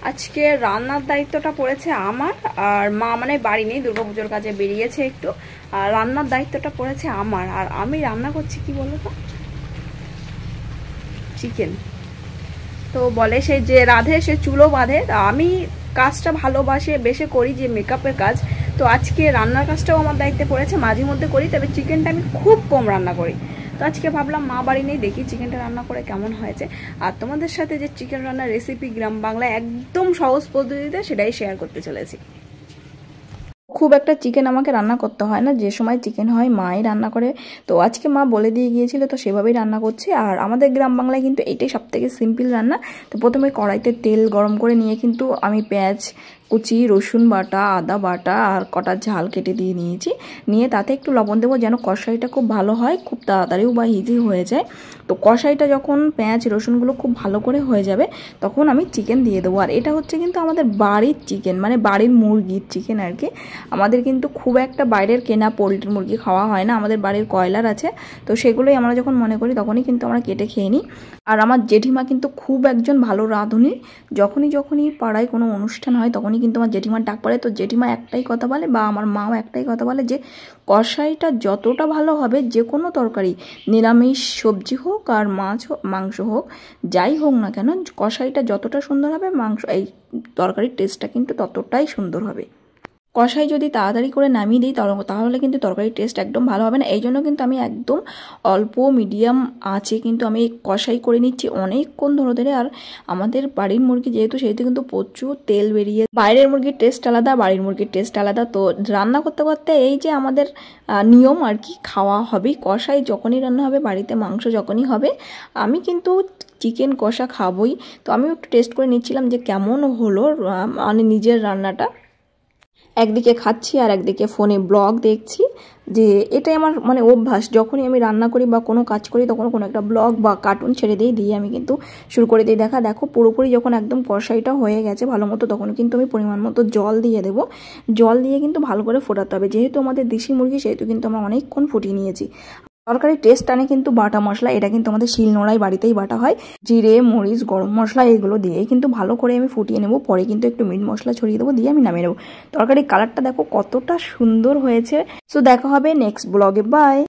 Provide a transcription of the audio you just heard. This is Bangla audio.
আজকে রান্নার দায়িত্বটা পড়েছে আমার, আর মা মানে বাড়ি নেই, দুর্গাপুজোর কাজে বেরিয়েছে একটু, আর রান্নার দায়িত্বটা পড়েছে আমার। আর আমি রান্না করছি কি বলো তো, চিকেন। তো বলে সে যে রাধে সে চুলো বাঁধে, আমি কাজটা ভালোবাসে বেশি করি, যে মেকআপের কাজ। তো আজকে রান্নার কাজটাও আমার দায়িত্বে পড়েছে, মাঝে মধ্যে করি, তবে চিকেনটা আমি খুব কম রান্না করি। তো আজকে ভাবলাম মা বাড়ি নেই, দেখি চিকেনটা রান্না করে কেমন হয়েছে, আর তোমাদের সাথে যে চিকেন রান্নার রেসিপি গ্রাম বাংলায় একদম সহজ পদ্ধতিতে সেটাই শেয়ার করতে চলেছি। খুব একটা চিকেন আমাকে রান্না করতে হয় না, যে সময় চিকেন হয় মাই রান্না করে। তো আজকে মা বলে দিয়ে গিয়েছিল, তো সেভাবেই রান্না করছি। আর আমাদের গ্রাম বাংলায় কিন্তু এটাই সবথেকে সিম্পল রান্না। তো প্রথমে কড়াইতে তেল গরম করে নিয়ে কিন্তু আমি পেঁয়াজ কুচি, রসুন বাটা, আদা বাটা আর কটা ঝাল কেটে দিয়ে নিয়েছি। নিয়ে তাতে একটু লবণ দেবো যেন কষাইটা খুব ভালো হয়, খুব তাড়াতাড়িও বা ইজি হয়ে যায়। তো কষাইটা যখন পেঁয়াজ রসুনগুলো খুব ভালো করে হয়ে যাবে, তখন আমি চিকেন দিয়ে দেবো। আর এটা হচ্ছে কিন্তু আমাদের বাড়ির চিকেন, মানে বাড়ির মুরগির চিকেন আর কি। আমাদের কিন্তু খুব একটা বাইরের কেনা পোলট্রির মুরগি খাওয়া হয় না, আমাদের বাড়ির কয়লার আছে। তো সেগুলোই আমরা যখন মনে করি তখনই কিন্তু আমরা কেটে খেয়ে নিই। আর আমার জেঠিমা কিন্তু খুব একজন ভালো রাঁধুনি, যখনই পাড়ায় কোনো অনুষ্ঠান হয় তখনই কিন্তু আমার জেঠিমার ডাক পড়ে। তো জেঠিমা একটাই কথা বলে, বা আমার মাও একটাই কথা বলে, যে কষাইটা যতটা ভালো হবে, যে কোনো তরকারি, নিরামিষ সবজি হোক আর মাংস হোক, যাই হোক না কেন, কষাইটা যতটা সুন্দর হবে এই তরকারির টেস্টটা কিন্তু ততটাই সুন্দর হবে। কষাই যদি তাড়াতাড়ি করে নামিয়ে দিই তাহলে কিন্তু তরকারির টেস্ট একদম ভালো হবে না। এই জন্য কিন্তু আমি একদম অল্প মিডিয়াম আঁচে কিন্তু আমি কষাই করে নিচ্ছি অনেকক্ষণ ধরে। আর আমাদের বাড়ির মুরগি যেহেতু, সেহেতু কিন্তু প্রচুর তেল বেরিয়ে, বাইরের মুরগির টেস্ট আলাদা, বাড়ির মুরগির টেস্ট আলাদা। তো রান্না করতে করতে এই যে আমাদের নিয়ম আর কি, খাওয়া হবে কষাই যখনই রান্না হবে, বাড়িতে মাংস যখনই হবে, আমি কিন্তু চিকেন কষা খাবই। তো আমি একটু টেস্ট করে নিচ্ছিলাম যে কেমন হলো মানে নিজের রান্নাটা। একদিকে খাচ্ছি আর একদিকে ফোনে ব্লগ দেখছি, যে এটাই আমার মানে অভ্যাস। যখনই আমি রান্না করি বা কোনো কাজ করি, তখন কোনো একটা ব্লগ বা কার্টুন ছেড়ে দিয়ে আমি কিন্তু শুরু করে দিই দেখা। দেখো পুরোপুরি যখন একদম কষাইটা হয়ে গেছে ভালো মতো, তখন কিন্তু আমি পরিমাণ মতো জল দিয়ে দেবো। জল দিয়ে কিন্তু ভালো করে ফোটাতে হবে, যেহেতু আমাদের দেশি মুরগি সেহেতু কিন্তু আমরা অনেকক্ষণ ফুটিয়ে নিয়েছি। তরকারি টেস্ট আনে কিন্তু বাটা মশলা, এটা কিন্তু আমাদের শিলনোড়ায় বাড়িতেই বাটা হয়। জিরে, মরিচ, গরম মশলা এগুলো দিয়ে কিন্তু ভালো করে আমি ফুটিয়ে নেব। পরে কিন্তু একটু মিট মশলা ছড়িয়ে দেবো, দিয়ে আমি নামিয়ে নেবো। তরকারির কালারটা দেখো কতটা সুন্দর হয়েছে। সো দেখা হবে নেক্সট ব্লগে, বাই।